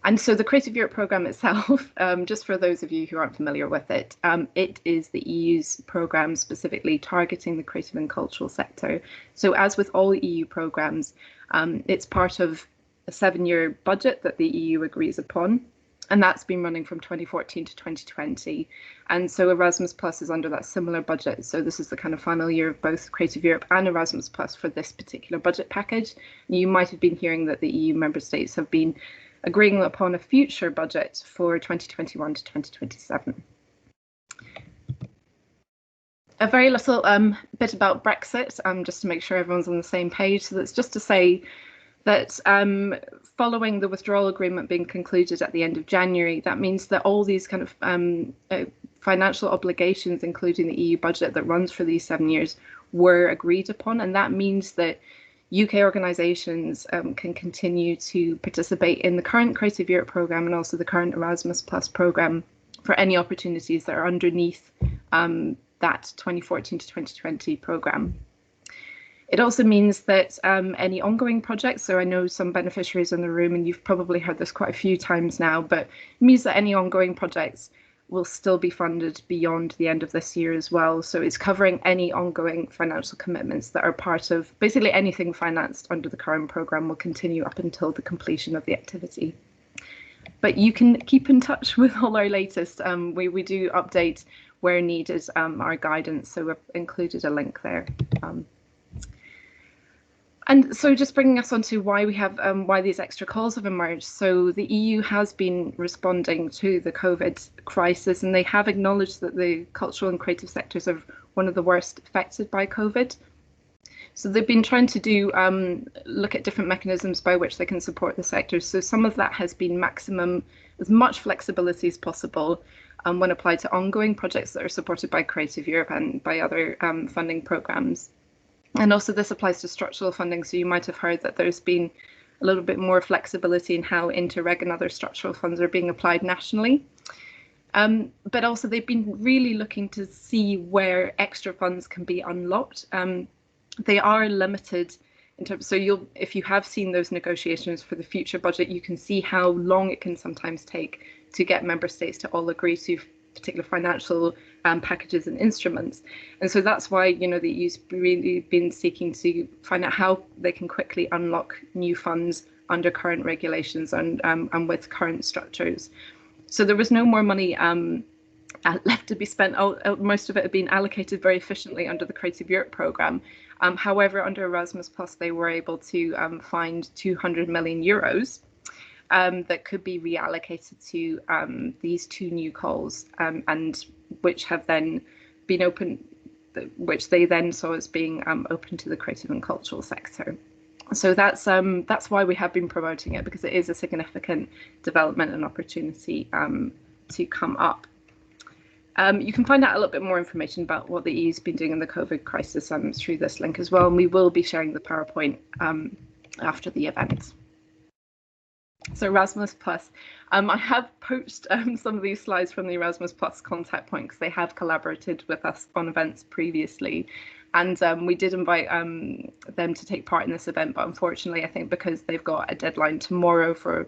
And so the Creative Europe programme itself, just for those of you who aren't familiar with it, it is the EU's programme specifically targeting the creative and cultural sector. So as with all EU programmes, it's part of a 7-year budget that the EU agrees upon. And that's been running from 2014 to 2020. And so Erasmus Plus is under that similar budget. So this is the kind of final year of both Creative Europe and Erasmus Plus for this particular budget package. You might have been hearing that the EU member states have been agreeing upon a future budget for 2021 to 2027. A very little bit about Brexit, just to make sure everyone's on the same page. So that's just to say that following the withdrawal agreement being concluded at the end of January, that means that all these kind of financial obligations, including the EU budget that runs for these 7 years, were agreed upon. And that means that UK organisations can continue to participate in the current Creative Europe programme and also the current Erasmus Plus programme for any opportunities that are underneath that 2014 to 2020 programme. It also means that any ongoing projects, so I know some beneficiaries in the room, and you've probably heard this quite a few times now, but it means that any ongoing projects will still be funded beyond the end of this year as well. So it's covering any ongoing financial commitments that are part of basically anything financed under the current programme will continue up until the completion of the activity. But you can keep in touch with all our latest. We do update where needed our guidance, so we've included a link there. And so just bringing us on to why we have why these extra calls have emerged. So the EU has been responding to the COVID crisis, and they have acknowledged that the cultural and creative sectors are one of the worst affected by COVID. So they've been trying to do look at different mechanisms by which they can support the sectors. So some of that has been maximum as much flexibility as possible when applied to ongoing projects that are supported by Creative Europe and by other funding programmes. And also this applies to structural funding. So you might have heard that there's been a little bit more flexibility in how Interreg and other structural funds are being applied nationally. But also they've been really looking to see where extra funds can be unlocked. They are limited in terms, so if you have seen those negotiations for the future budget, you can see how long it can sometimes take to get member states to all agree to particular financial packages and instruments. And so that's why, you know, the EU's really been seeking to find out how they can quickly unlock new funds under current regulations and with current structures. So there was no more money left to be spent. Most of it had been allocated very efficiently under the Creative Europe programme. However, under Erasmus Plus, they were able to find 200 million euros that could be reallocated to these two new calls, and which have then been open, which they then saw as being open to the creative and cultural sector. So that's why we have been promoting it, because it is a significant development and opportunity to come up. You can find out a little bit more information about what the EU's been doing in the COVID crisis through this link as well, and we will be sharing the PowerPoint after the event. So Erasmus Plus, I have poached some of these slides from the Erasmus Plus contact point because they have collaborated with us on events previously, and we did invite them to take part in this event, but unfortunately I think because they've got a deadline tomorrow for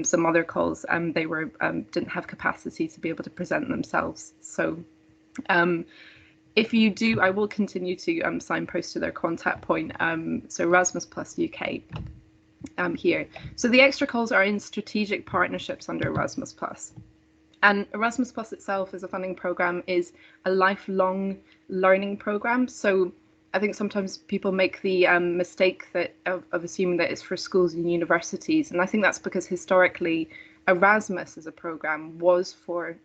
some other calls, they didn't have capacity to be able to present themselves. So if you do, I will continue to signpost to their contact point. So Erasmus Plus UK here. So the extra calls are in strategic partnerships under Erasmus Plus. And Erasmus Plus itself as a funding programme is a lifelong learning programme. So I think sometimes people make the mistake of assuming that it's for schools and universities. And I think that's because historically Erasmus as a programme was for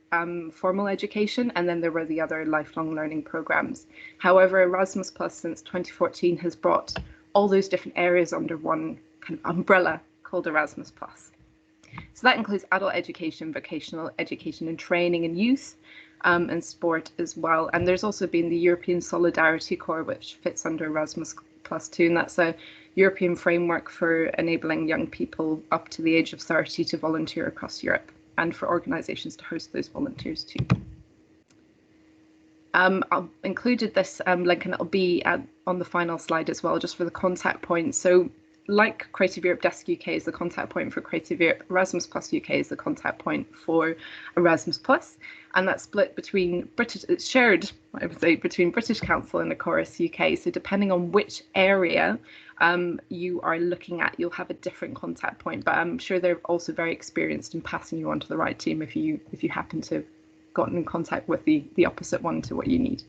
formal education, and then there were the other lifelong learning programmes. However, Erasmus Plus since 2014 has brought all those different areas under one kind of umbrella called Erasmus Plus. So that includes adult education, vocational education and training and youth, and sport as well. And there's also been the European Solidarity Corps, which fits under Erasmus Plus too, and that's a European framework for enabling young people up to the age of 30 to volunteer across Europe, and for organisations to host those volunteers too. I've included this link, and it'll be on the final slide as well, just for the contact point. So like Creative Europe Desk UK is the contact point for Creative Europe, Erasmus Plus UK is the contact point for Erasmus Plus, and that's split between it's shared, I would say, between British Council and Ecorys UK. So depending on which area you are looking at, you'll have a different contact point, but I'm sure they're also very experienced in passing you on to the right team if you happen to have gotten in contact with the opposite one to what you need.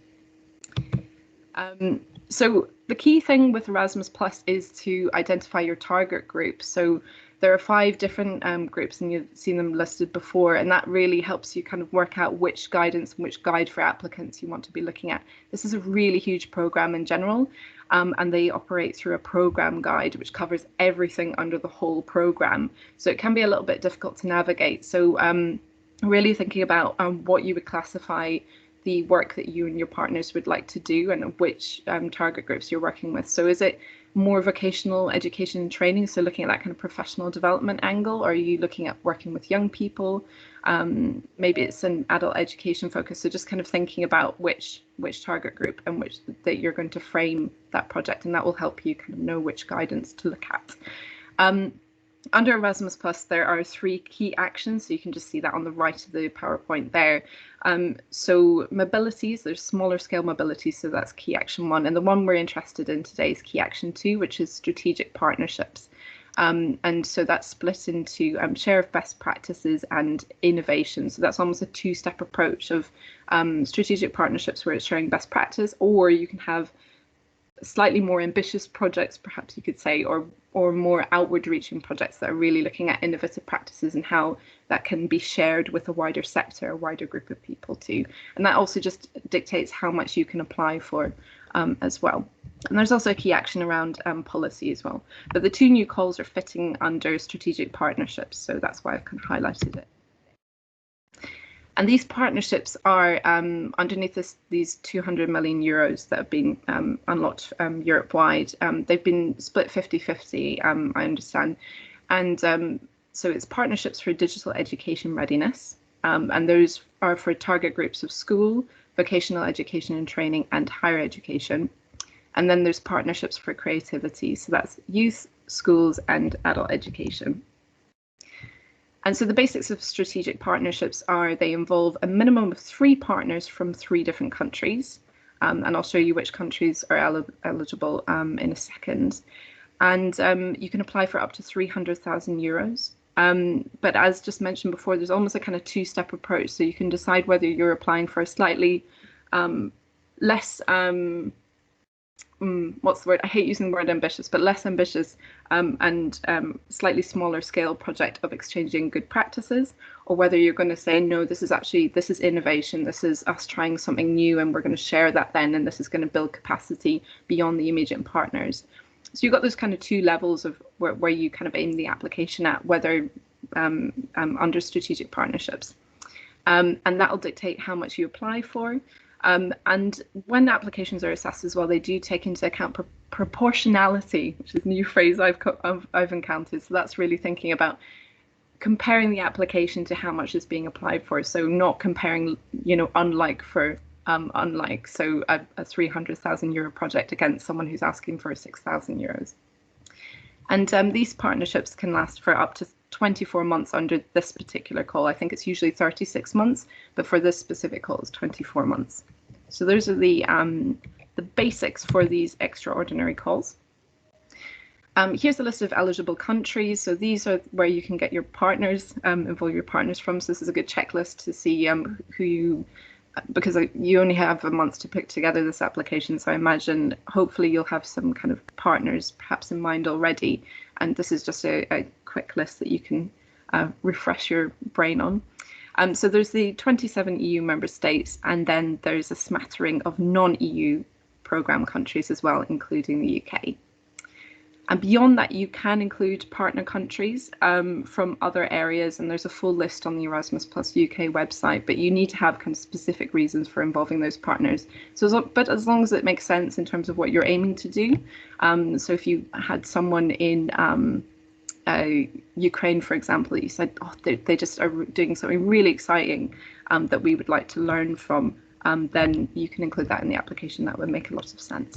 So the key thing with Erasmus Plus is to identify your target group. So there are 5 different groups, and you've seen them listed before, and that really helps you kind of work out which guidance and which guide for applicants you want to be looking at. This is a really huge program in general, and they operate through a program guide which covers everything under the whole program. So it can be a little bit difficult to navigate. So really thinking about what you would classify the work that you and your partners would like to do, and which target groups you're working with. So is it more vocational education and training, so looking at that kind of professional development angle, or are you looking at working with young people? Maybe it's an adult education focus, so just kind of thinking about which target group and which that you're going to frame that project, and that will help you kind of know which guidance to look at. Under Erasmus Plus, there are 3 key actions, so you can just see that on the right of the PowerPoint there. So mobilities, there's smaller scale mobilities, so that's key action 1. And the one we're interested in today is key action 2, which is strategic partnerships. And so that's split into share of best practices and innovation. So that's almost a 2-step approach of strategic partnerships where it's sharing best practice, or you can have slightly more ambitious projects, perhaps you could say, or more outward reaching projects that are really looking at innovative practices and how that can be shared with a wider sector, a wider group of people too. And that also just dictates how much you can apply for as well. And there's also a key action around policy as well. But the 2 new calls are fitting under strategic partnerships, so that's why I've kind of highlighted it. And these partnerships are underneath these 200 million euros that have been unlocked Europe-wide. They've been split 50-50, I understand. And so it's partnerships for digital education readiness. And those are for target groups of school, vocational education and training, and higher education. And then there's partnerships for creativity. So that's youth, schools, and adult education. And so the basics of strategic partnerships are they involve a minimum of 3 partners from 3 different countries. And I'll show you which countries are eligible in a second. And you can apply for up to 300,000 euros. But as just mentioned before, there's almost a kind of 2-step approach. So you can decide whether you're applying for a slightly less what's the word? I hate using the word ambitious, but less ambitious and slightly smaller scale project of exchanging good practices, or whether you're going to say, no, this is innovation, this is us trying something new, and we're going to share that then, and this is going to build capacity beyond the immediate partners. So you've got those kind of 2 levels of where you kind of aim the application at, whether under strategic partnerships. And that'll dictate how much you apply for. And when applications are assessed as well, they do take into account proportionality, which is a new phrase I've encountered. So that's really thinking about comparing the application to how much is being applied for. So not comparing, unlike for unlike. So a 300,000 euro project against someone who's asking for 6,000 euros. And these partnerships can last for up to 24 months under this particular call. I think it's usually 36 months, but for this specific call, it's 24 months. So those are the basics for these extraordinary calls. Here's a list of eligible countries. So these are where you can get your partners, involve your partners from. So this is a good checklist to see who you, because you only have a month to put together this application. So I imagine hopefully you'll have some kind of partners perhaps in mind already. And this is just a quick list that you can refresh your brain on. So there's the 27 EU member states, and then there's a smattering of non-EU programme countries as well, including the UK. And beyond that, you can include partner countries from other areas, and there's a full list on the Erasmus Plus UK website, but you need to have kind of specific reasons for involving those partners. So, but as long as it makes sense in terms of what you're aiming to do. So if you had someone in Ukraine, for example, that you said, oh, they just are doing something really exciting that we would like to learn from, then you can include that in the application. That would make a lot of sense.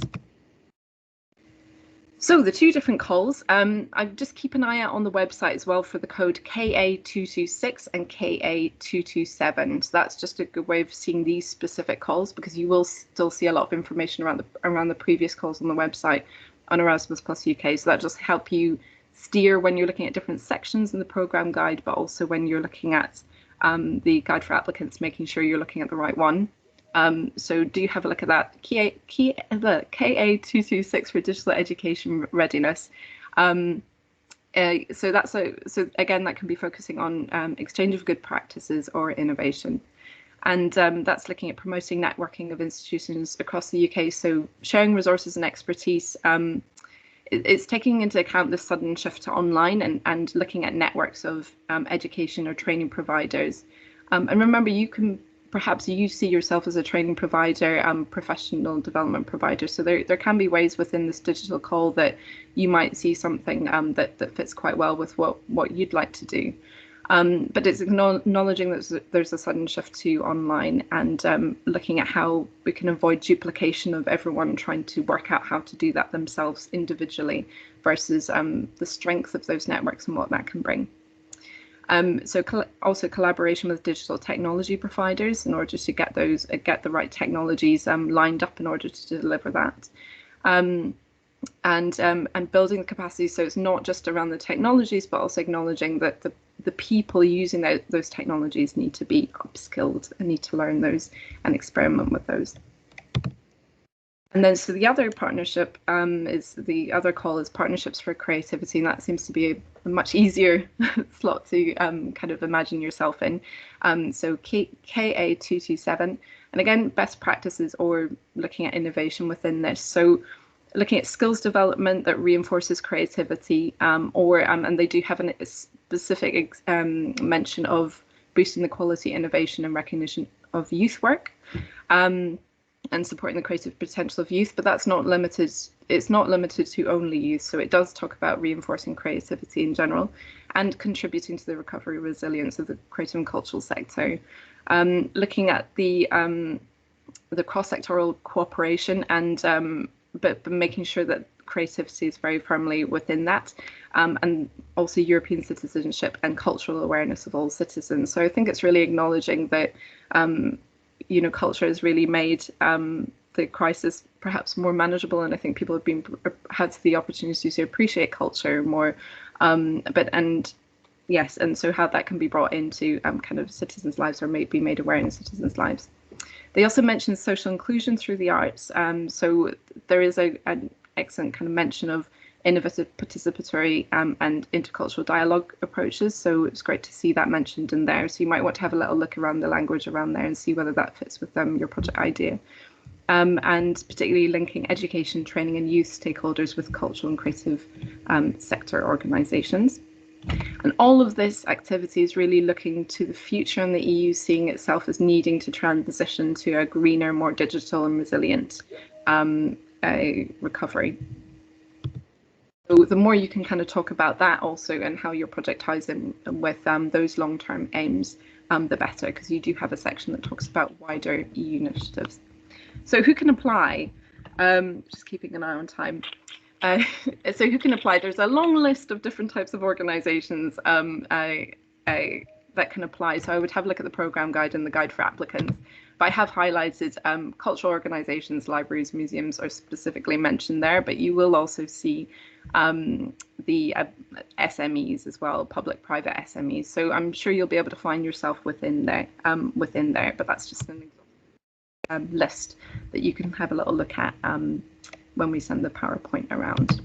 So the two different calls, I just keep an eye out on the website as well for the code KA226 and KA227. So that's just a good way of seeing these specific calls, because you will still see a lot of information around the previous calls on the website on Erasmus Plus UK. So that just help you steer when you're looking at different sections in the program guide, but also when you're looking at the guide for applicants, making sure you're looking at the right one. So do have a look at that. KA226 for digital education readiness. So again, that can be focusing on exchange of good practices or innovation. And that's looking at promoting networking of institutions across the UK. So sharing resources and expertise. It's taking into account the sudden shift to online and looking at networks of education or training providers. And remember, perhaps you see yourself as a training provider, professional development provider. So there can be ways within this digital call that you might see something that fits quite well with what you'd like to do. But it's acknowledging that there's a sudden shift to online, and looking at how we can avoid duplication of everyone trying to work out how to do that themselves individually versus the strength of those networks and what that can bring. So also collaboration with digital technology providers in order to get the right technologies lined up in order to deliver that. And building the capacity, so it's not just around the technologies, but also acknowledging that the people using those technologies need to be upskilled and need to learn those and experiment with those. And then so the other partnership the other call is partnerships for creativity, and that seems to be a much easier slot to kind of imagine yourself in. So KA227, and again, best practices or looking at innovation within this. So looking at skills development that reinforces creativity, and they do have a specific mention of boosting the quality, innovation and recognition of youth work. And supporting the creative potential of youth, but that's not limited. It's not limited to only youth. So it does talk about reinforcing creativity in general and contributing to the recovery resilience of the creative and cultural sector. Looking at the cross-sectoral cooperation and but making sure that creativity is very firmly within that, and also European citizenship and cultural awareness of all citizens. So I think it's really acknowledging that culture has really made the crisis perhaps more manageable, and I think people have had the opportunity to appreciate culture more. And so how that can be brought into kind of citizens' lives, or be made aware in citizens' lives. They also mentioned social inclusion through the arts. So there is an excellent kind of mention of innovative, participatory and intercultural dialogue approaches. So it's great to see that mentioned in there. So you might want to have a little look around the language around there and see whether that fits with your project idea. And particularly linking education, training and youth stakeholders with cultural and creative sector organisations. And all of this activity is really looking to the future and the EU seeing itself as needing to transition to a greener, more digital and resilient recovery. So the more you can kind of talk about that also and how your project ties in with those long-term aims, the better, because you do have a section that talks about wider EU initiatives. So who can apply? Just keeping an eye on time. So who can apply? There's a long list of different types of organisations that can apply. So I would have a look at the programme guide and the guide for applicants. But I have highlighted cultural organisations, libraries, museums are specifically mentioned there, but you will also see the SMEs as well, public-private SMEs. So I'm sure you'll be able to find yourself within there, but that's just an list that you can have a little look at when we send the PowerPoint around.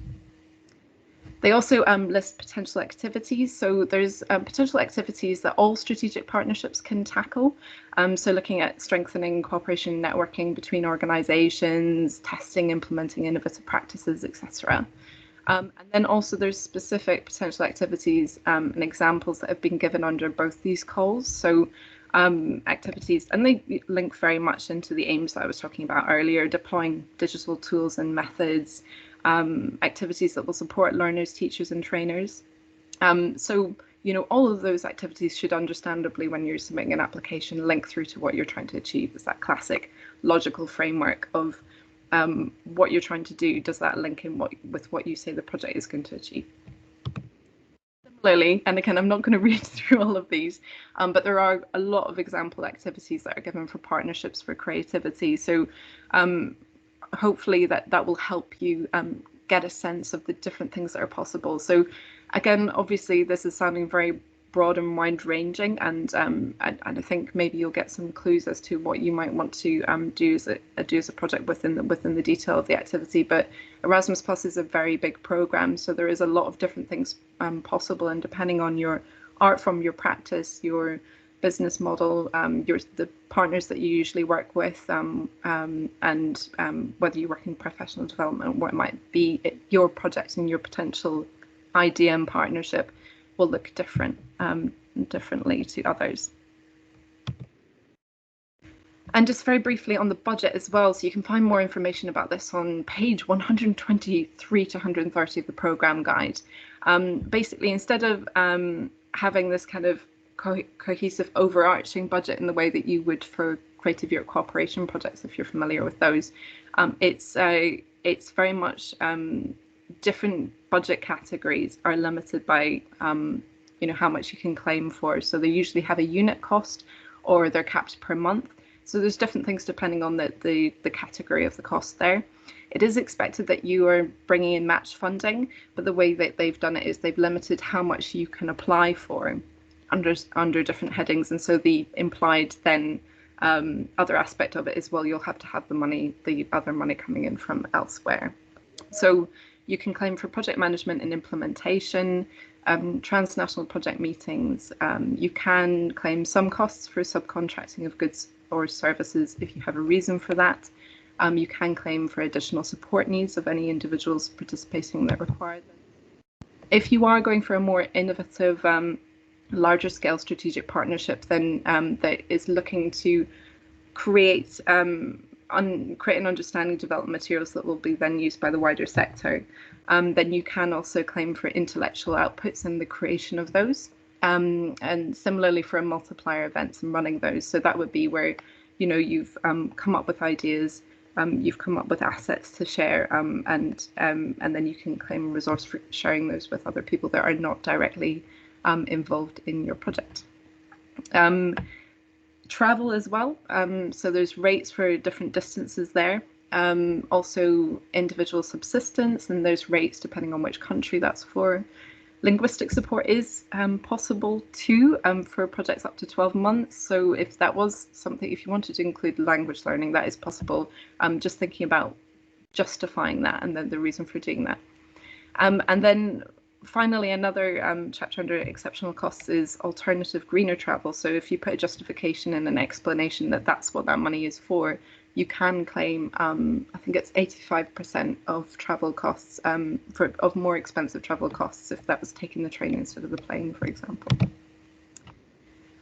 They also list potential activities. So there's potential activities that all strategic partnerships can tackle. So looking at strengthening cooperation and networking between organisations, testing, implementing innovative practices, etc. And then also there's specific potential activities and examples that have been given under both these calls. So activities, and they link very much into the aims that I was talking about earlier, deploying digital tools and methods, activities that will support learners, teachers and trainers. So, all of those activities should understandably, when you're submitting an application, link through to what you're trying to achieve. It's that classic logical framework of what you're trying to do, does that link in with what you say the project is going to achieve? Similarly, and again, I'm not going to read through all of these, but there are a lot of example activities that are given for partnerships for creativity. So hopefully that will help you get a sense of the different things that are possible. So again, obviously this is sounding very broad and wide-ranging, and I think maybe you'll get some clues as to what you might want to do as a project within the detail of the activity. But Erasmus Plus is a very big program, so there is a lot of different things possible, and depending on your art form, your practice, your business model, the partners that you usually work with, and whether you work in professional development, what it might be, your project and your potential idea and partnership will look differently to others. And just very briefly on the budget as well, so you can find more information about this on page 123 to 130 of the programme guide. Basically, instead of having this kind of cohesive overarching budget in the way that you would for Creative Europe cooperation projects, if you're familiar with those, it's very much different budget categories are limited by how much you can claim for. So they usually have a unit cost, or they're capped per month. So there's different things depending on the category of the cost there. It is expected that you are bringing in match funding, but the way that they've done it is they've limited how much you can apply for under different headings. And so the implied then other aspect of it is, well, you'll have to have the other money coming in from elsewhere. So you can claim for project management and implementation, transnational project meetings. You can claim some costs for subcontracting of goods or services if you have a reason for that. You can claim for additional support needs of any individuals participating that require them. If you are going for a more innovative, larger scale strategic partnership, then that is looking to create and understanding development materials that will be then used by the wider sector, then you can also claim for intellectual outputs and the creation of those. And similarly for multiplier events and running those. So that would be where, you've come up with ideas, you've come up with assets to share, and then you can claim resource for sharing those with other people that are not directly involved in your project. Travel as well. So there's rates for different distances there. Also individual subsistence, and there's rates depending on which country that's for. Linguistic support is possible too for projects up to 12 months. So if that was something, if you wanted to include language learning, that is possible. Just thinking about justifying that and then the reason for doing that. And then finally, another chapter under exceptional costs is alternative greener travel. So if you put a justification and an explanation that that's what that money is for, you can claim, I think it's 85% of travel costs, of more expensive travel costs if that was taking the train instead of the plane, for example.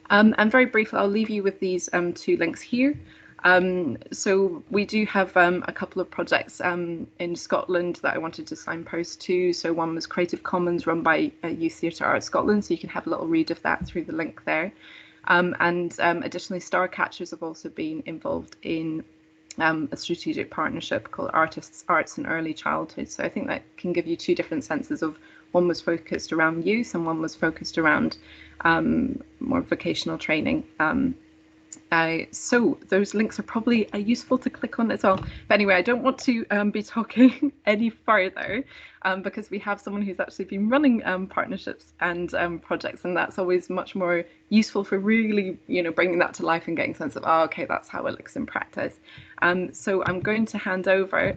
And very briefly, I'll leave you with these two links here. So we do have a couple of projects in Scotland that I wanted to signpost to. So one was Creative Commons, run by Youth Theatre Arts Scotland, so you can have a little read of that through the link there. And additionally, Starcatchers have also been involved in a strategic partnership called Artists, Arts and Early Childhood. So I think that can give you two different senses of, one was focused around youth and one was focused around more vocational training. So those links are probably useful to click on as well. But anyway, I don't want to be talking any further because we have someone who's actually been running partnerships and projects, and that's always much more useful for really, bringing that to life and getting a sense of, oh, okay, that's how it looks in practice. So I'm going to hand over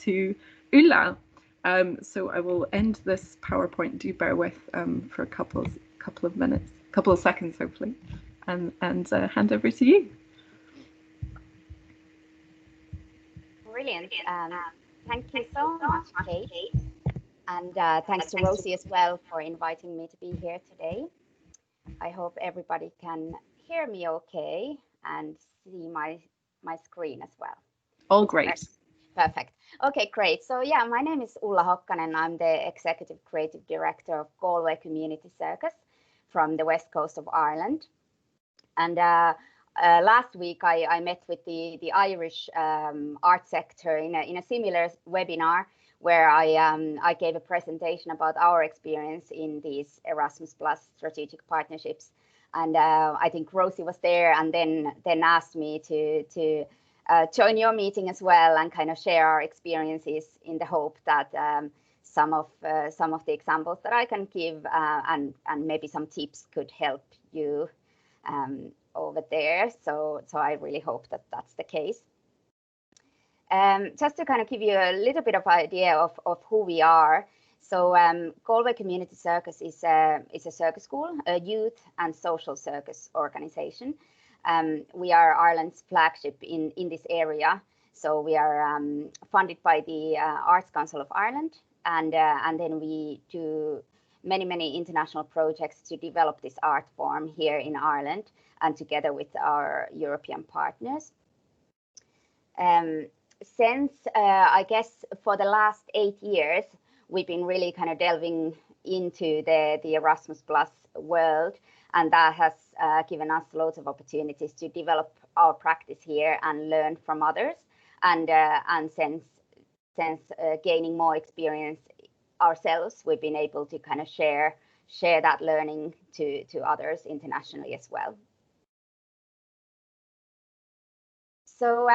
to Ulla. So I will end this PowerPoint. Do bear with for a couple of minutes, couple of seconds, hopefully. And hand over to you. Brilliant. Thank you so much, Kate. And thanks to Rosie as well for inviting me to be here today. I hope everybody can hear me okay and see my screen as well. All great. Perfect. Okay, great. So yeah, my name is Ulla Hokkanen. I'm the Executive Creative Director of Galway Community Circus from the west coast of Ireland. And last week I met with the Irish art sector in a similar webinar where I gave a presentation about our experience in these Erasmus Plus Strategic Partnerships, and I think Rosie was there, and then asked me to join your meeting as well and kind of share our experiences in the hope that some of the examples that I can give and maybe some tips could help you over there. So I really hope that that's the case. Just to kind of give you a little bit of idea of who we are. So Galway Community Circus is a circus school, a youth and social circus organization. We are Ireland's flagship in this area. So we are funded by the Arts Council of Ireland, and then we do many international projects to develop this art form here in Ireland and together with our European partners. Since I guess for the last 8 years, we've been really kind of delving into the Erasmus Plus world, and that has given us loads of opportunities to develop our practice here and learn from others, and since gaining more experience ourselves, we've been able to kind of share that learning to others internationally as well. So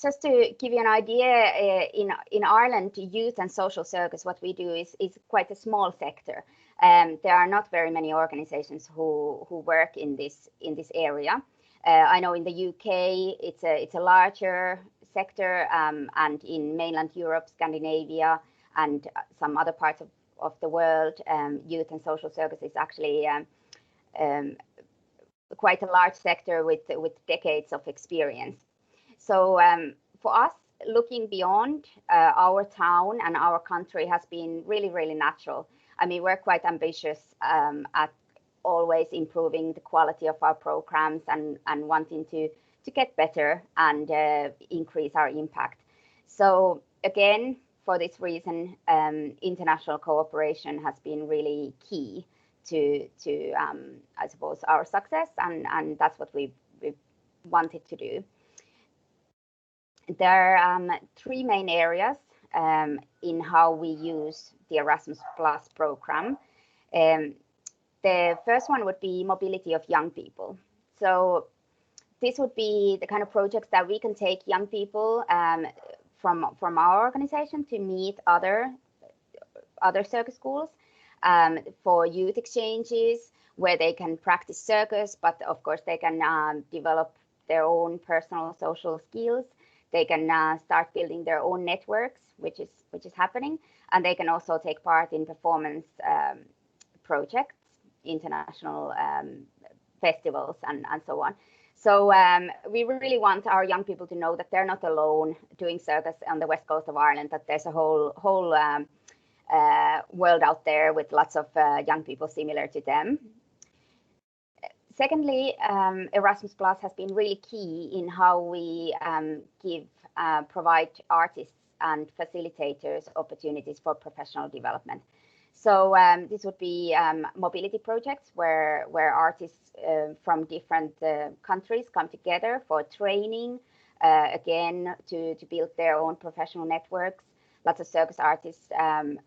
just to give you an idea, in Ireland, youth and social circus, what we do is quite a small sector. There are not very many organizations who work in this area. I know in the UK it's a larger sector, and in mainland Europe, Scandinavia, and some other parts of the world, youth and social circus is actually quite a large sector with decades of experience. So for us, looking beyond our town and our country has been really natural. I mean, we're quite ambitious at always improving the quality of our programs and wanting to get better and increase our impact. So again, for this reason, international cooperation has been really key to I suppose, our success, and that's what we've wanted to do. There are 3 main areas in how we use the Erasmus Plus program. The first one would be mobility of young people. So this would be the kind of projects that we can take young people from our organization to meet other circus schools for youth exchanges, where they can practice circus, but of course they can develop their own personal social skills. They can start building their own networks, which is happening, and they can also take part in performance projects, international festivals, and so on. So we really want our young people to know that they're not alone doing circus on the west coast of Ireland, that there's a whole world out there with lots of young people similar to them. Secondly, Erasmus Plus has been really key in how we provide artists and facilitators opportunities for professional development. So this would be mobility projects where artists from different countries come together for training, again, to build their own professional networks. Lots of circus artists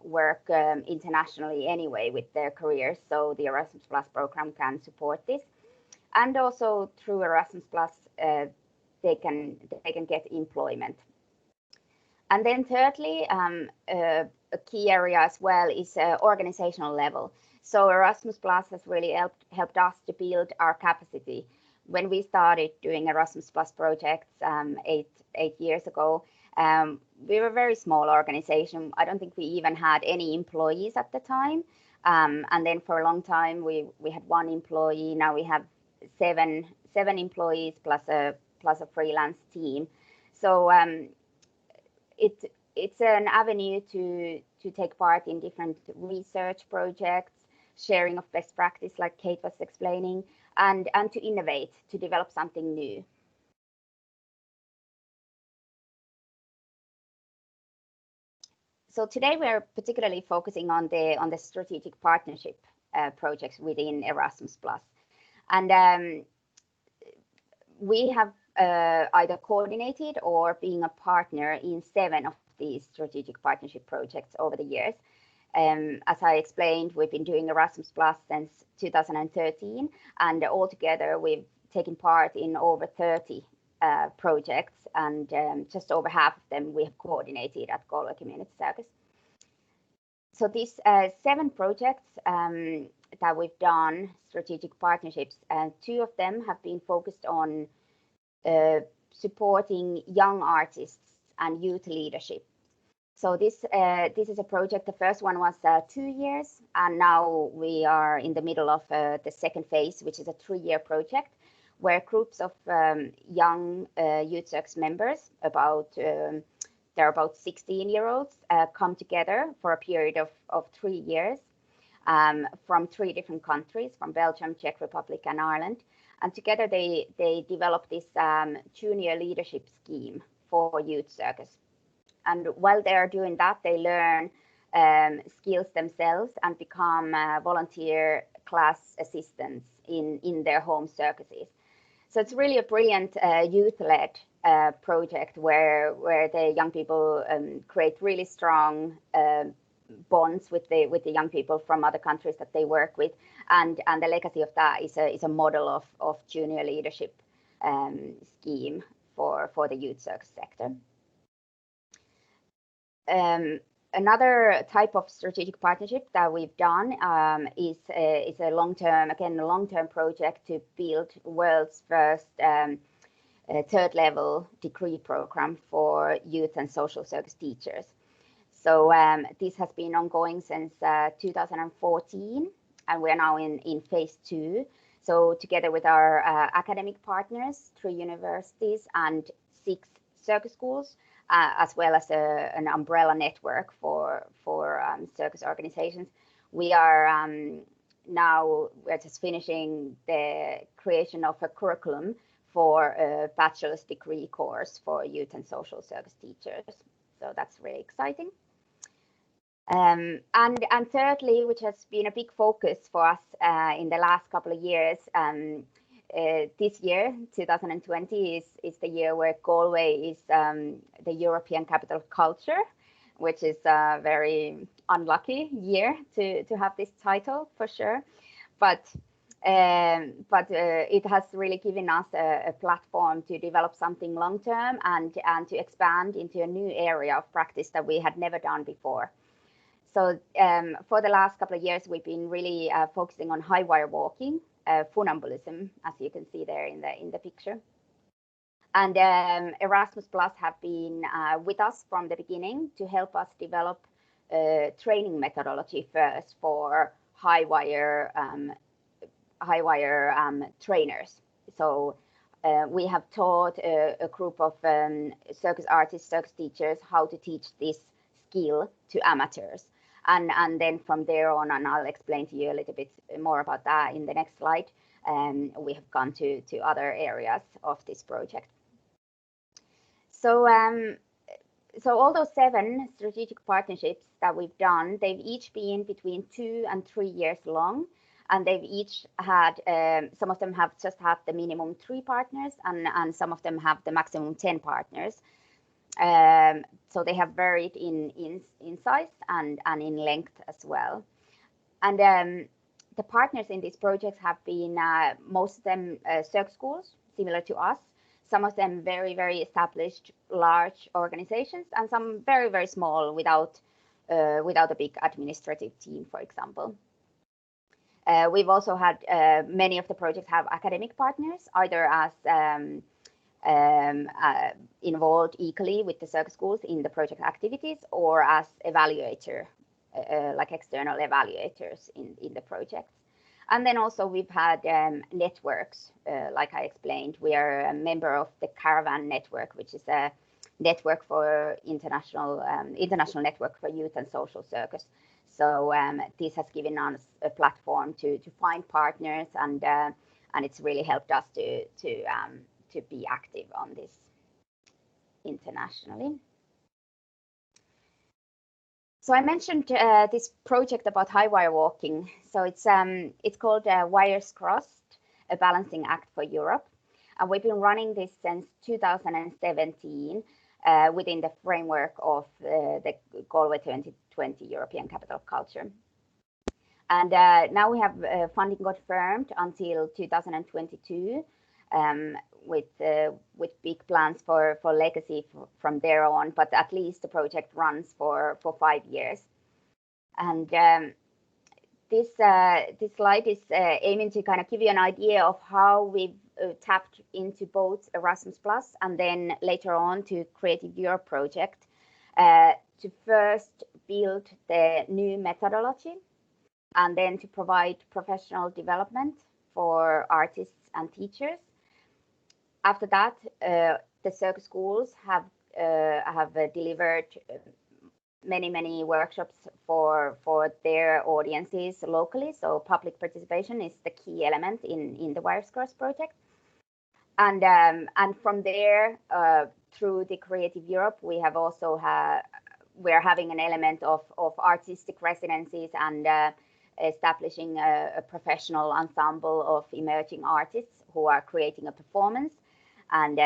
work internationally anyway with their careers, so the Erasmus Plus program can support this. And also through Erasmus Plus, they can get employment. And then thirdly, a key area as well is organizational level. So Erasmus Plus has really helped us to build our capacity. When we started doing Erasmus Plus projects 8 years ago, we were a very small organization. I don't think we even had any employees at the time. And then for a long time, we had 1 employee. Now we have seven employees plus a freelance team. So it's an avenue to take part in different research projects, sharing of best practice, like Kate was explaining, and to innovate, to develop something new. So today we're particularly focusing on the strategic partnership projects within Erasmus Plus. And we have either coordinated or being a partner in 7 of these strategic partnership projects over the years. As I explained, we've been doing Erasmus Plus since 2013, and altogether we've taken part in over 30 projects, and just over half of them we have coordinated at Galway Community Circus. So these 7 projects that we've done, strategic partnerships, and 2 of them have been focused on supporting young artists and youth leadership. So this is a project. The first one was 2 years, and now we are in the middle of the second phase, which is a 3-year project, where groups of young youth circus members, they're about 16-year-olds, come together for a period of 3 years from 3 different countries, from Belgium, Czech Republic, and Ireland. And together they developed this junior leadership scheme for youth circus. And while they are doing that, they learn skills themselves and become volunteer class assistants in their home circuses. So it's really a brilliant youth-led project where the young people create really strong bonds with the young people from other countries that they work with, and the legacy of that is a model of junior leadership scheme for the youth circus sector. Another type of strategic partnership that we've done is a long-term project to build world's first third level degree program for youth and social circus teachers. So this has been ongoing since 2014, and we're now in phase 2. So together with our academic partners, 3 universities and 6 circus schools, as well as an umbrella network for circus organizations, we're just finishing the creation of a curriculum for a bachelor's degree course for youth and social service teachers. So that's really exciting. And thirdly, which has been a big focus for us in the last couple of years, this year, 2020, is the year where Galway is the European Capital of Culture, which is a very unlucky year to have this title for sure. But it has really given us a platform to develop something long term and to expand into a new area of practice that we had never done before. So for the last couple of years, we've been really focusing on high wire walking, funambulism, as you can see there in the picture. And Erasmus Plus have been with us from the beginning to help us develop training methodology first for high wire trainers. So we have taught a group of circus artists, circus teachers, how to teach this skill to amateurs. And then from there on, and I'll explain to you a little bit more about that in the next slide, we have gone to other areas of this project. So, so all those 7 strategic partnerships that we've done, they've each been between 2 and 3 years long. And they've each had, some of them have just had the minimum 3 partners, and some of them have the maximum 10 partners. So they have varied in size and in length as well. And the partners in these projects have been, most of them circus schools, similar to us. Some of them very, very established large organizations, and some very, very small without a big administrative team, for example. We've also had many of the projects have academic partners, either as involved equally with the circus schools in the project activities, or as evaluator, like external evaluators in the projects. And then also we've had networks, like I explained. We are a member of the Caravan Network, which is a network for international network for youth and social circus. So this has given us a platform to find partners, and it's really helped us to be active on this internationally. So I mentioned this project about high wire walking. So it's called Wires Crossed, a balancing act for Europe. And we've been running this since 2017 within the framework of the Galway 2020 European Capital of Culture. And now we have funding confirmed until 2022 with big plans for legacy from there on, but at least the project runs for 5 years. And this slide is aiming to kind of give you an idea of how we've tapped into both Erasmus Plus and then later on to Creative Europe project to first build the new methodology and then to provide professional development for artists and teachers. After that, the circus schools have delivered many workshops for their audiences locally. So public participation is the key element in the Wires Cross project. And from there, through the Creative Europe, we have also we're having an element of artistic residencies and establishing a professional ensemble of emerging artists who are creating a performance. And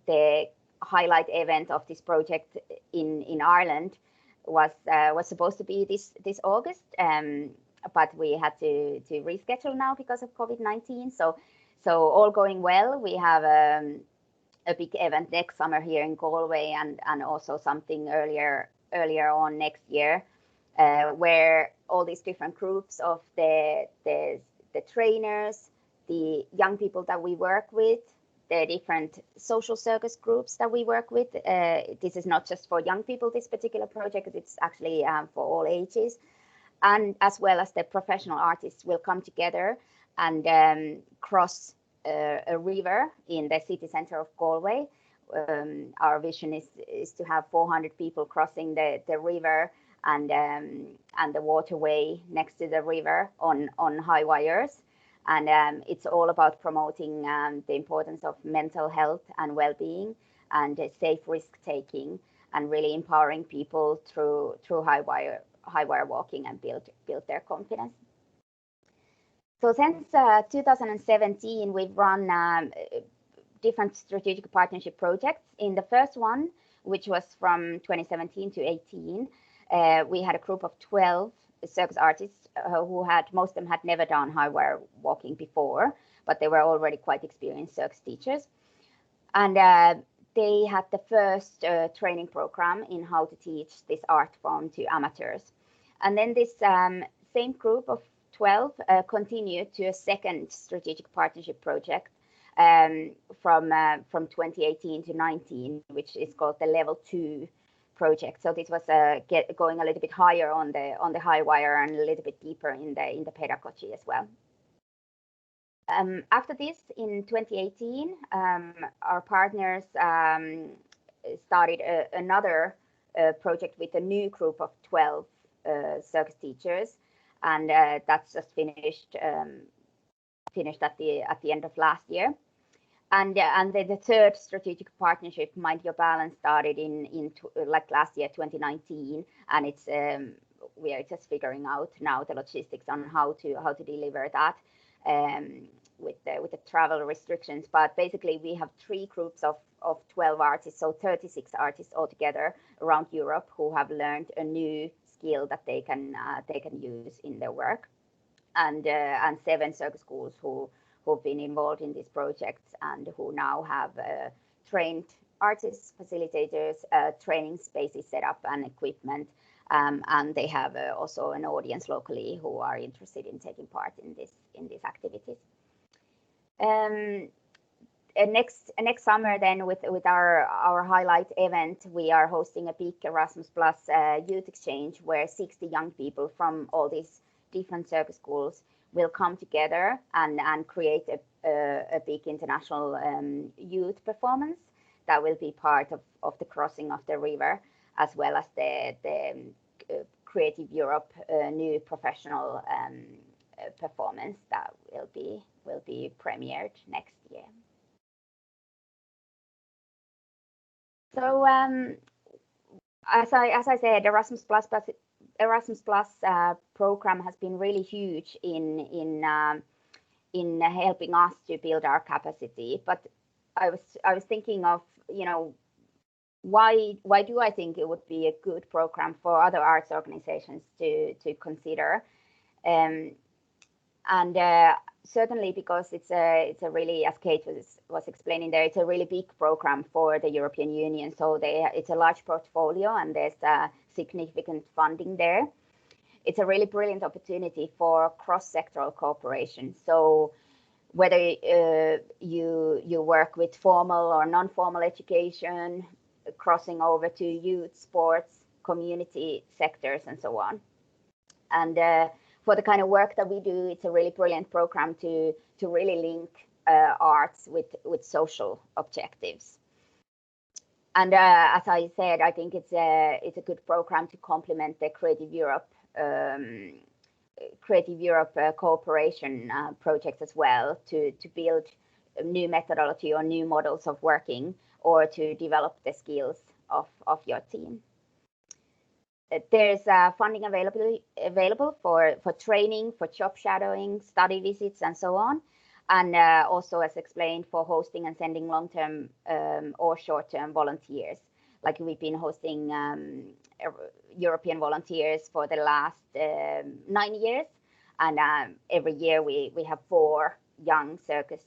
the highlight event of this project in Ireland was supposed to be this August, but we had to reschedule now because of COVID-19. So all going well. We have a big event next summer here in Galway, and also something earlier on next year, where all these different groups of the trainers, the young people that we work with, the different social circus groups that we work with. This is not just for young people, this particular project, it's actually for all ages. And as well as the professional artists will come together and cross a river in the city center of Galway. Our vision is to have 400 people crossing the river and the waterway next to the river on high wires. And it's all about promoting the importance of mental health and well-being and safe risk-taking, and really empowering people through high wire walking and build their confidence. So since 2017, we've run different strategic partnership projects. In the first one, which was from 2017 to 18, we had a group of 12 circus artists who most of them had never done high wire walking before, but they were already quite experienced circus teachers. And they had the first training program in how to teach this art form to amateurs. And then this same group of 12 continued to a second strategic partnership project from 2018 to 19, which is called the Level 2 project. So this was going a little bit higher on the high wire and a little bit deeper in the pedagogy as well. After this, in 2018, our partners started another project with a new group of 12 circus teachers, and that's just finished at the end of last year. And the third strategic partnership, Mind Your Balance, started in like last year, 2019, and it's we are just figuring out now the logistics on how to deliver that with the travel restrictions. But basically, we have 3 groups of 12 artists, so 36 artists altogether around Europe who have learned a new skill that they can use in their work, and 7 circus schools who've been involved in these projects and who now have trained artists, facilitators, training spaces set up and equipment, and they have also an audience locally who are interested in taking part in these activities. Next summer, then, with our highlight event, we are hosting a big Erasmus Plus youth exchange where 60 young people from all these different circus schools will come together and create a big international youth performance that will be part of the crossing of the river, as well as the Creative Europe new professional performance that will be premiered next year. So as I said, Erasmus Plus program has been really huge in in helping us to build our capacity. But I was thinking of, you know, why do I think it would be a good program for other arts organizations to consider? Certainly because it's a really, as Kate was explaining there, it's a really big program for the European Union. So it's a large portfolio and there's significant funding there. It's a really brilliant opportunity for cross-sectoral cooperation. So whether you work with formal or non-formal education, crossing over to youth, sports, community sectors, and so on. And for the kind of work that we do, it's a really brilliant program to really link arts with social objectives. And as I said, I think it's a good program to complement the Creative Europe cooperation projects as well, to build a new methodology or new models of working, or to develop the skills of your team. There's funding available for training, for job shadowing, study visits, and so on. And also, as explained, for hosting and sending long-term or short-term volunteers. Like we've been hosting European volunteers for the last 9 years. And every year we have 4 young circus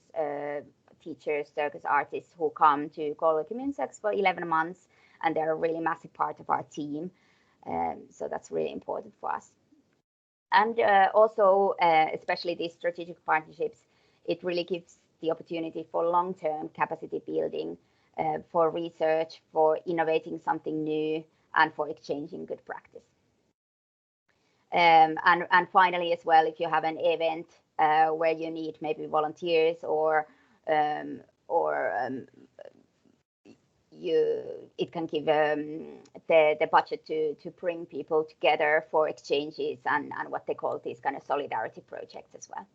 teachers, circus artists who come to Galway Community Circus for 11 months. And they're a really massive part of our team. So that's really important for us. And also, especially these strategic partnerships, it really gives the opportunity for long-term capacity building, for research, for innovating something new, and for exchanging good practice. And finally, as well, if you have an event where you need maybe volunteers or it can give the budget to bring people together for exchanges and what they call these kind of solidarity projects as well.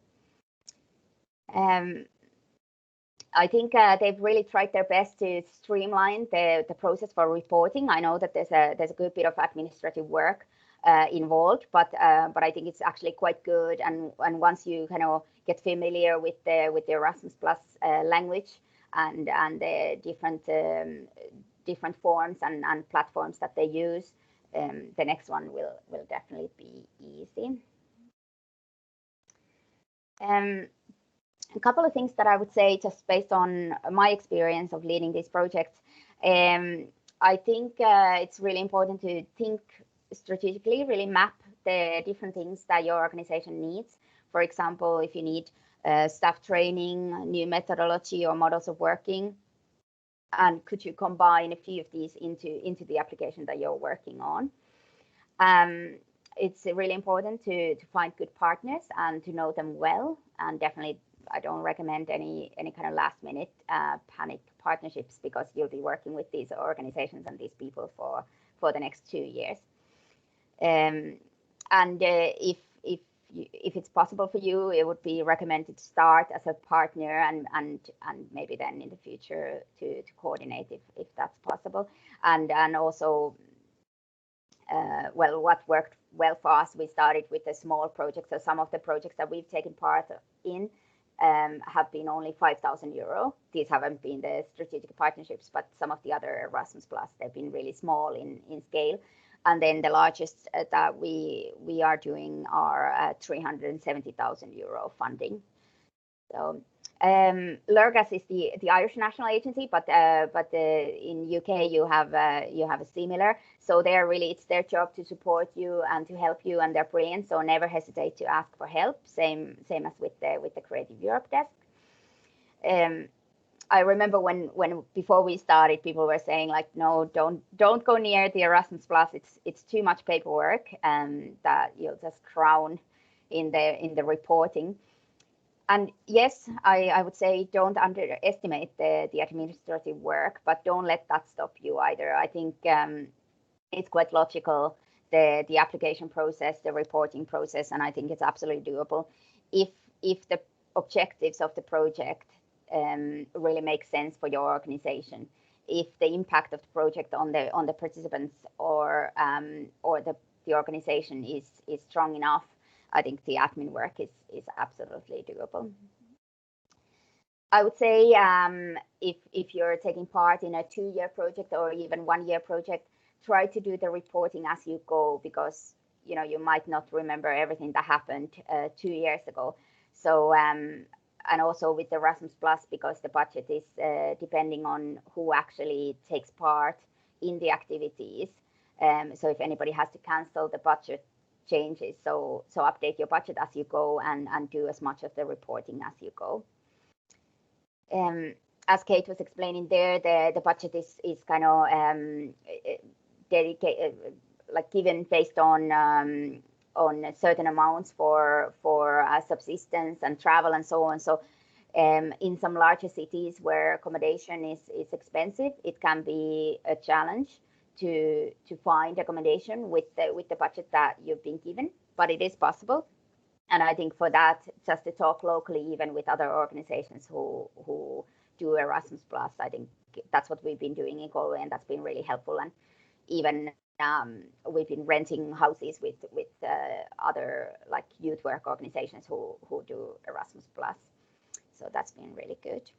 I think they've really tried their best to streamline the process for reporting. I know that there's a good bit of administrative work involved, but I think it's actually quite good. And once you kind of get familiar with the Erasmus Plus language and the different forms and platforms that they use, the next one will definitely be easy. A couple of things that I would say, just based on my experience of leading these projects. I think it's really important to think strategically, really map the different things that your organization needs. For example, if you need staff training, new methodology or models of working, and could you combine a few of these into the application that you're working on? It's really important to find good partners and to know them well, and definitely I don't recommend any kind of last minute panic partnerships, because you'll be working with these organizations and these people for the next 2 years. And if it's possible for you, it would be recommended to start as a partner and maybe then in the future to coordinate if that's possible. And also, well, what worked well for us, we started with a small project. So some of the projects that we've taken part in have been only €5,000. These haven't been the strategic partnerships, but some of the other Erasmus Plus, they've been really small in scale. And then the largest that we are doing are €370,000 funding. So Lurgas is the Irish national agency, but in UK you have a similar. So it's their job to support you and to help you, and they're brilliant. So never hesitate to ask for help. Same as with the Creative Europe desk. I remember when before we started, people were saying like, no, don't go near the Erasmus Plus. It's too much paperwork, and that you'll just drown in the reporting. And yes, I would say don't underestimate the administrative work, but don't let that stop you either. I think it's quite logical, the application process, the reporting process, and I think it's absolutely doable if the objectives of the project really make sense for your organization. If the impact of the project on the participants or the organization is strong enough, I think the admin work is absolutely doable. I would say if you're taking part in a 2-year project or even 1-year project, try to do the reporting as you go, because you might not remember everything that happened 2 years ago. So and also with Erasmus Plus, because the budget is depending on who actually takes part in the activities. So if anybody has to cancel, the budget changes. So update your budget as you go and do as much of the reporting as you go. As Kate was explaining there, the budget is kind of dedicated, like given based on certain amounts for subsistence and travel and so on. So in some larger cities where accommodation is expensive, it can be a challenge to find accommodation with the budget that you've been given, but it is possible. And I think for that, just to talk locally, even with other organizations who do Erasmus Plus, I think that's what we've been doing in Galway, and that's been really helpful. And even we've been renting houses with other like youth work organizations who do Erasmus Plus. So that's been really good.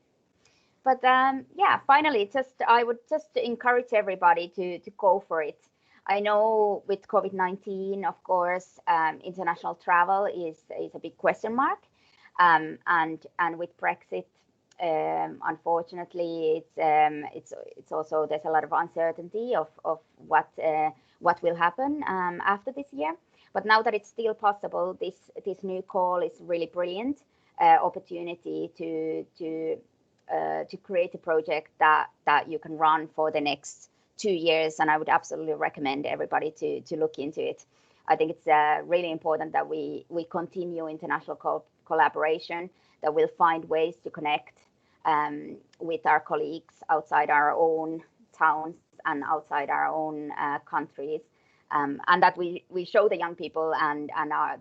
But yeah, finally, I would just encourage everybody to go for it. I know with COVID-19, of course, international travel is a big question mark, and with Brexit, unfortunately, it's also, there's a lot of uncertainty of what will happen after this year. But now that it's still possible, this new call is really brilliant opportunity to create a project that you can run for the next 2 years, and I would absolutely recommend everybody to look into it. I think it's really important that we continue international collaboration, that we'll find ways to connect with our colleagues outside our own towns and outside our own countries, and that we show the young people and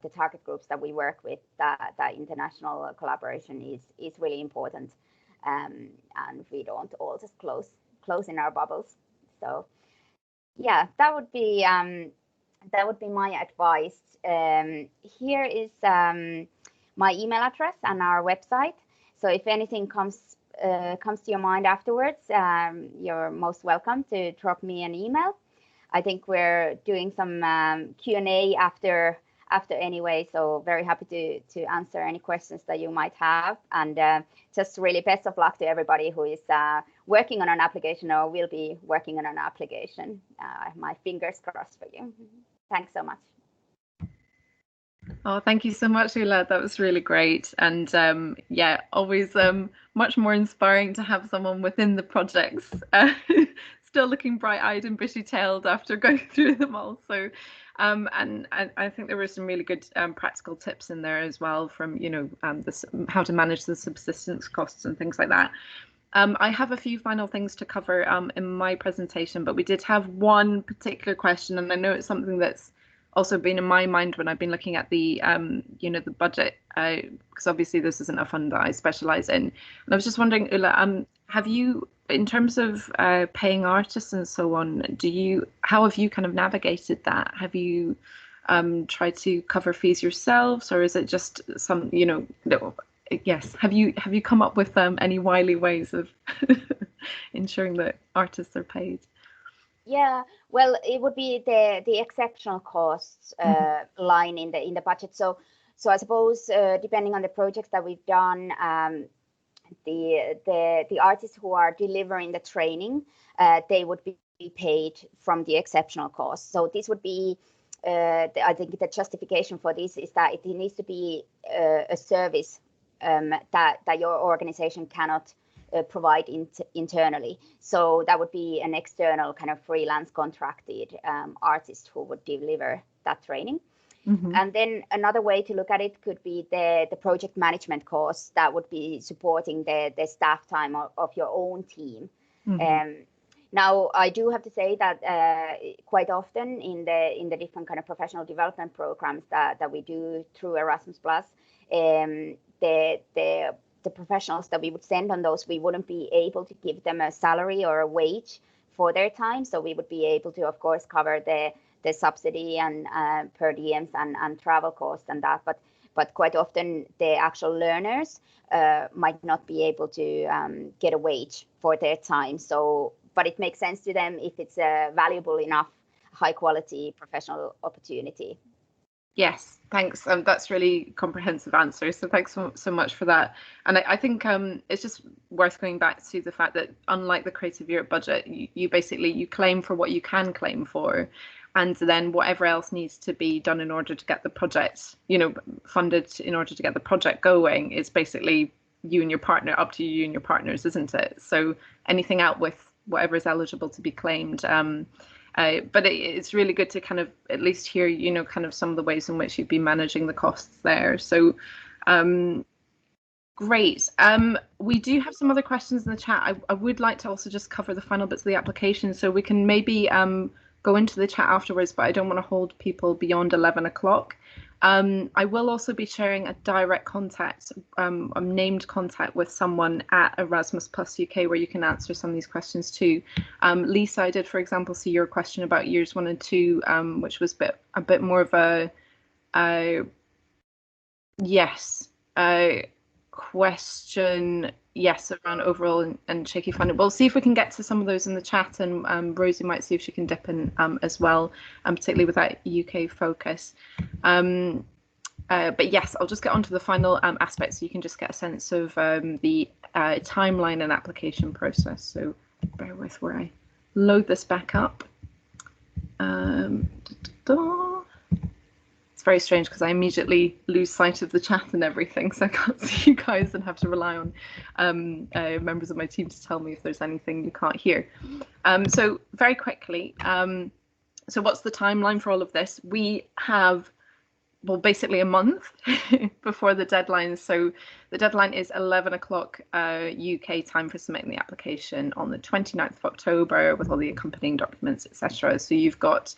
the target groups that we work with that international collaboration is really important, and we don't all just close in our bubbles. So yeah, that would be my advice. Here is my email address and our website. So if anything comes to your mind afterwards, you're most welcome to drop me an email. I think we're doing some Q&A after anyway, so very happy to answer any questions that you might have. And just really best of luck to everybody who is working on an application or will be working on an application. My fingers crossed for you. Thanks so much. Oh, thank you so much, Ulla. That was really great. And yeah, always much more inspiring to have someone within the projects still looking bright-eyed and bushy-tailed after going through them all. So and I think there were some really good practical tips in there as well, from how to manage the subsistence costs and things like that. I have a few final things to cover in my presentation, but we did have one particular question, and I know it's something that's also been in my mind when I've been looking at the the budget, because obviously this isn't a fund that I specialize in. And I was just wondering, Ulla, have you, in terms of paying artists and so on, how have you kind of navigated that? Have you tried to cover fees yourselves, or is it just some, yes, have you come up with any wily ways of ensuring that artists are paid? Yeah, well, it would be the exceptional costs line in the budget. So I suppose depending on the projects that we've done, the artists who are delivering the training, they would be paid from the exceptional costs. So this would be, I think the justification for this is that it needs to be a service that your organization cannot provide internally. So that would be an external kind of freelance contracted artist who would deliver that training. Mm-hmm. And then another way to look at it could be the project management costs that would be supporting the staff time of your own team. Mm-hmm. Now, I do have to say that quite often in the different kind of professional development programs that we do through Erasmus Plus, the professionals that we would send on those, we wouldn't be able to give them a salary or a wage for their time. So we would be able to, of course, cover the subsidy and per diems and travel costs and that. But but quite often the actual learners might not be able to get a wage for their time. So, but it makes sense to them if it's a valuable enough, high quality professional opportunity. Yes, thanks. That's really comprehensive answer. So thanks so much for that. And I think it's just worth going back to the fact that unlike the Creative Europe budget, you basically you claim for what you can claim for, and then whatever else needs to be done in order to get the project, funded in order to get the project going is basically you and your partner, up to you and your partners, isn't it? So anything out with whatever is eligible to be claimed. But it's really good to kind of at least hear, kind of some of the ways in which you've been managing the costs there. So great. We do have some other questions in the chat. I would like to also just cover the final bits of the application, so we can maybe go into the chat afterwards, but I don't want to hold people beyond 11 o'clock. I will also be sharing a direct contact, a named contact with someone at Erasmus Plus UK, where you can answer some of these questions too. Lisa, I did, for example, see your question about years 1 and 2, which was a bit more of a question, yes, around overall and shaky funding. We'll see if we can get to some of those in the chat, and Rosie might see if she can dip in as well, particularly with that UK focus. But yes, I'll just get onto the final aspects so you can just get a sense of the timeline and application process. So bear with where I load this back up. It's very strange because I immediately lose sight of the chat and everything, so I can't see you guys and have to rely on members of my team to tell me if there's anything you can't hear. So very quickly, so what's the timeline for all of this? We have, well, basically a month before the deadline. So the deadline is 11 o'clock UK time for submitting the application on the 29th of October with all the accompanying documents, etc. So you've got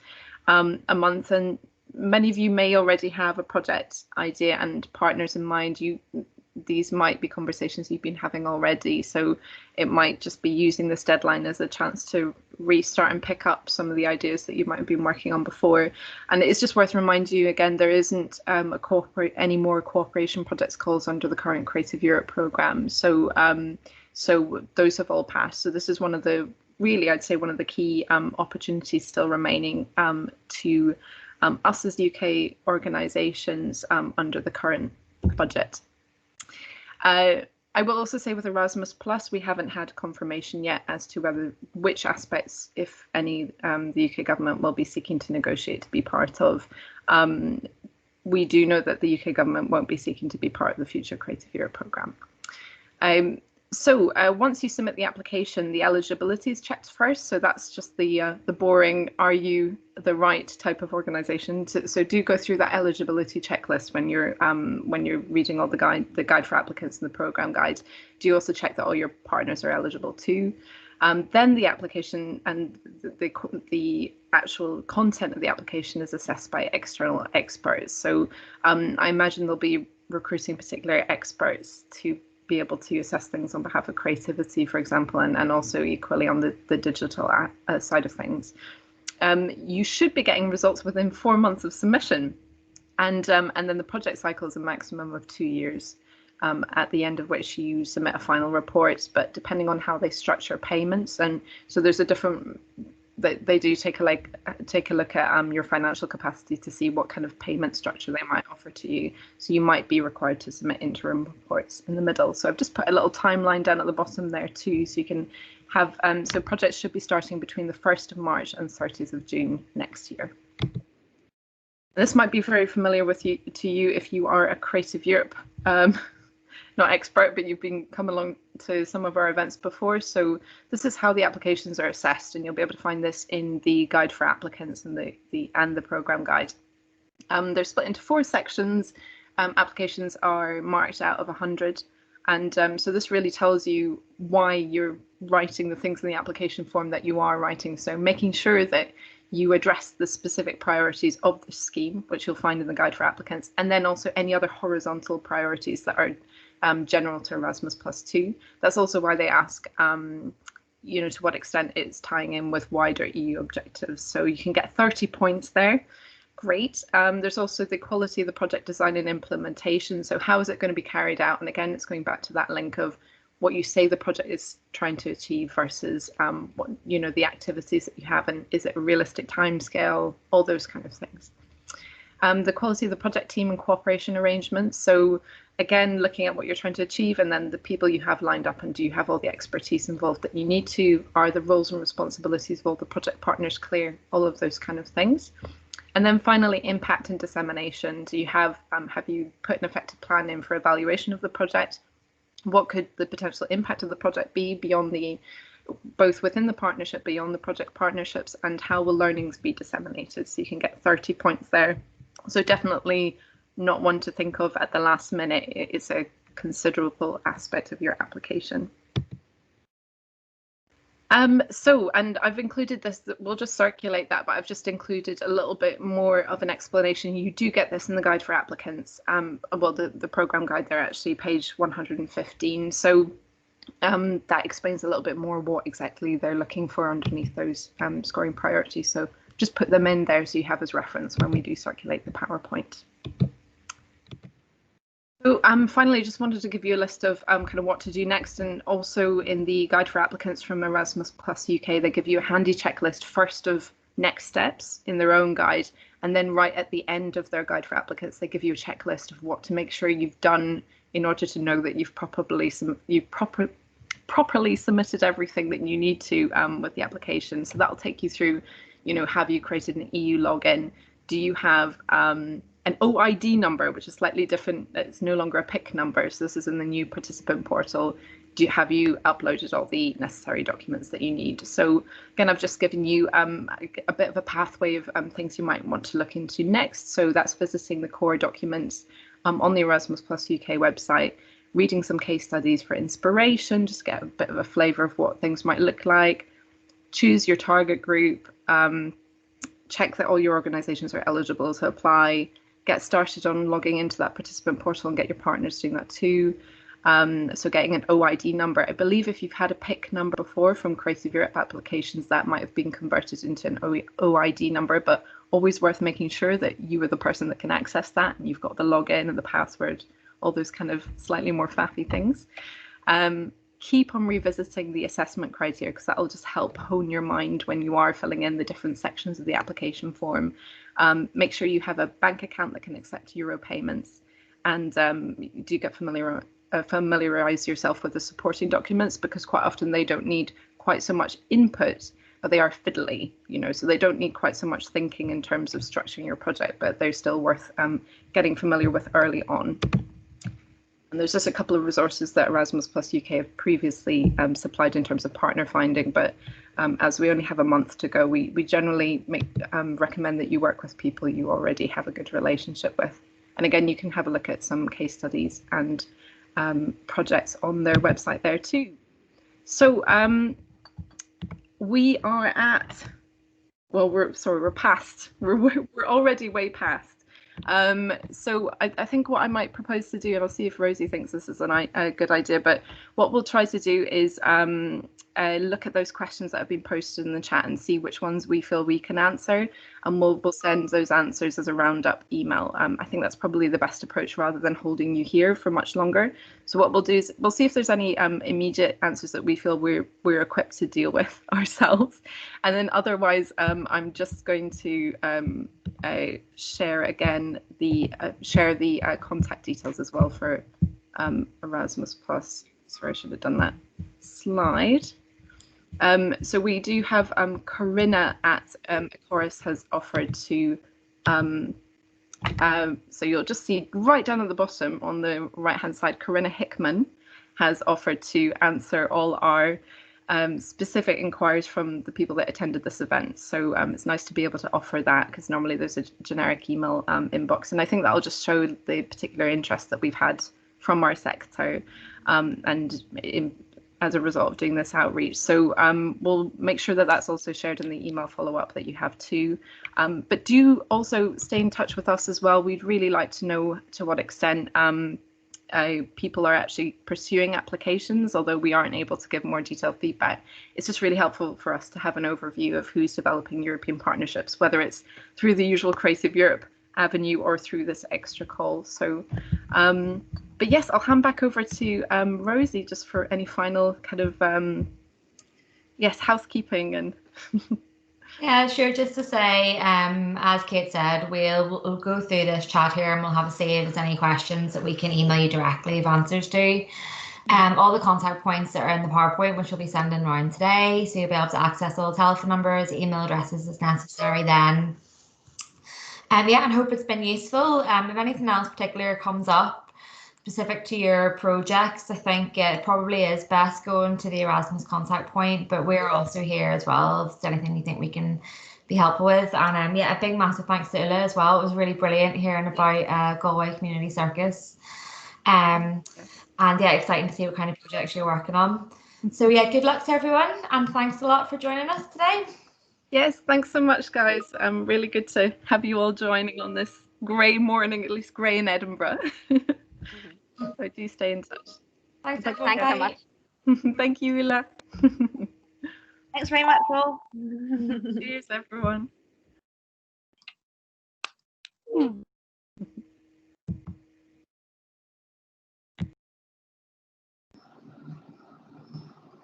a month, and many of you may already have a project idea and partners in mind. These might be conversations you've been having already, so it might just be using this deadline as a chance to restart and pick up some of the ideas that you might have been working on before. And it's just worth reminding you again, there isn't any more cooperation projects calls under the current Creative Europe programme. So so those have all passed. So this is one of the, really, I'd say one of the key opportunities still remaining to us as UK organisations under the current budget. I will also say with Erasmus Plus, we haven't had confirmation yet as to which aspects, if any, the UK government will be seeking to negotiate to be part of. We do know that the UK government won't be seeking to be part of the future Creative Europe programme. So once you submit the application, the eligibility is checked first. So that's just the boring, are you the right type of organisation? So do go through that eligibility checklist when you're reading all the guide for applicants and the programme guide. Do you also check that all your partners are eligible too? Then the application and the actual content of the application is assessed by external experts. So I imagine they'll be recruiting particular experts to be able to assess things on behalf of creativity, for example, and also equally on the digital side of things. You should be getting results within 4 months of submission, and then the project cycle is a maximum of 2 years, at the end of which you submit a final report. But depending on how they structure payments, and so there's a different, they do take a look at your financial capacity to see what kind of payment structure they might offer to you. So you might be required to submit interim reports in the middle. So I've just put a little timeline down at the bottom there too, so you can have, so projects should be starting between the 1st of March and 30th of June next year. This might be very familiar to you if you are a Creative Europe not expert, but you've been come along to some of our events before. So this is how the applications are assessed, and you'll be able to find this in the guide for applicants and the programme guide. They're split into 4 sections. Applications are marked out of 100, and so this really tells you why you're writing the things in the application form that you are writing. So making sure that you address the specific priorities of the scheme, which you'll find in the guide for applicants, and then also any other horizontal priorities that are general to Erasmus Plus 2. That's also why they ask, to what extent it's tying in with wider EU objectives. So you can get 30 points there. great. There's also the quality of the project design and implementation. So how is it going to be carried out? And again, it's going back to that link of what you say the project is trying to achieve versus what, you know, the activities that you have, and is it a realistic timescale, all those kind of things. The quality of the project team and cooperation arrangements. So again, looking at what you're trying to achieve, and then the people you have lined up, and do you have all the expertise involved that you need to? Are the roles and responsibilities of all the project partners clear? All of those kind of things. And then finally, impact and dissemination. Do you have you put an effective plan in for evaluation of the project? What could the potential impact of the project be beyond both within the partnership, beyond the project partnerships, and how will learnings be disseminated? So you can get 30 points there. So definitely not one to think of at the last minute. It's a considerable aspect of your application. And I've included this, we'll just circulate that, but I've just included a little bit more of an explanation. You do get this in the guide for applicants. Well, the program guide there, actually, page 115. So that explains a little bit more what exactly they're looking for underneath those scoring priorities. So just put them in there so you have as reference when we do circulate the PowerPoint. So finally, just wanted to give you a list of kind of what to do next, and also in the guide for applicants from Erasmus Plus UK, they give you a handy checklist first of next steps in their own guide, and then right at the end of their guide for applicants, they give you a checklist of what to make sure you've done in order to know that you've properly submitted everything that you need to with the application. So that'll take you through, you know, have you created an EU login? Do you have an OID number, which is slightly different? It's no longer a PIC number, so this is in the new participant portal. Have you uploaded all the necessary documents that you need? So again, I've just given you a bit of a pathway of things you might want to look into next. So that's visiting the core documents on the Erasmus Plus UK website, reading some case studies for inspiration, just get a bit of a flavour of what things might look like, choose your target group, check that all your organisations are eligible to apply, get started on logging into that participant portal and get your partners doing that too. So getting an OID number. I believe if you've had a PIC number before from Creative Europe applications, that might have been converted into an OID number, but always worth making sure that you are the person that can access that and you've got the login and the password, all those kind of slightly more faffy things. Keep on revisiting the assessment criteria, because that will just help hone your mind when you are filling in the different sections of the application form. Make sure you have a bank account that can accept euro payments, and do get familiarize yourself with the supporting documents, because quite often they don't need quite so much input, but they are fiddly, you know, so they don't need quite so much thinking in terms of structuring your project, but they're still worth getting familiar with early on. And there's just a couple of resources that Erasmus Plus UK have previously supplied in terms of partner finding, but as we only have a month to go, we generally recommend that you work with people you already have a good relationship with. And again, you can have a look at some case studies and projects on their website there too. So we are at, well, we're past, we're already way past. So I think what I might propose to do, and I'll see if Rosie thinks this is a good idea, but what we'll try to do is look at those questions that have been posted in the chat and see which ones we feel we can answer, and we'll send those answers as a roundup email. I think that's probably the best approach rather than holding you here for much longer. So what we'll do is we'll see if there's any immediate answers that we feel we're equipped to deal with ourselves, and then otherwise I'm just going to share again the contact details as well for Erasmus Plus. Sorry, I should have done that slide. So we do have Corinna at Ecorys has offered to, so you'll just see right down at the bottom on the right hand side, Corinna Hickman has offered to answer all our specific inquiries from the people that attended this event. So it's nice to be able to offer that, because normally there's a generic email inbox, and I think that'll just show the particular interest that we've had from our sector, as a result of doing this outreach. So we'll make sure that that's also shared in the email follow-up that you have too. But do also stay in touch with us as well. We'd really like to know to what extent people are actually pursuing applications, although we aren't able to give more detailed feedback. It's just really helpful for us to have an overview of who's developing European partnerships, whether it's through the usual Creative Europe avenue or through this extra call. So, but yes, I'll hand back over to Rosie just for any final kind of, yes, housekeeping and... Yeah, sure. Just to say, as Kate said, we'll go through this chat here and we'll have a see if there's any questions that we can email you directly with answers to. All the contact points that are in the PowerPoint, which we'll be sending around today, so you'll be able to access all the telephone numbers, email addresses as necessary then. Yeah, and hope it's been useful. If anything else particular comes up specific to your projects, I think it probably is best going to the Erasmus contact point, but we're also here as well if there's anything you think we can be helpful with. And yeah, a big massive thanks to Ulla as well. It was really brilliant hearing about Galway Community Circus. And yeah, exciting to see what kind of projects you're working on. So yeah, good luck to everyone, and thanks a lot for joining us today. Yes, thanks so much, guys. Really good to have you all joining on this grey morning, at least grey in Edinburgh. So do stay in touch. Thanks so much. Thank you, Ulla. Thanks very much, all. Cheers, everyone.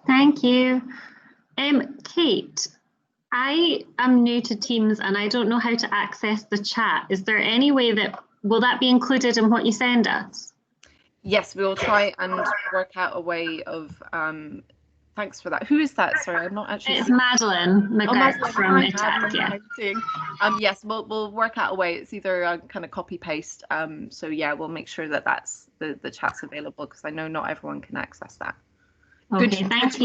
Thank you. Kate, I am new to Teams and I don't know how to access the chat. Is there any way that, will that be included in what you send us? Yes, we will try and work out a way of, thanks for that. Who is that? Sorry, I'm not actually... It's Madeline McGurk from Attack, yeah. Yes, we'll work out a way. It's either a kind of copy paste. So yeah, we'll make sure that that's the chat's available, because I know not everyone can access that. Okay, thank you.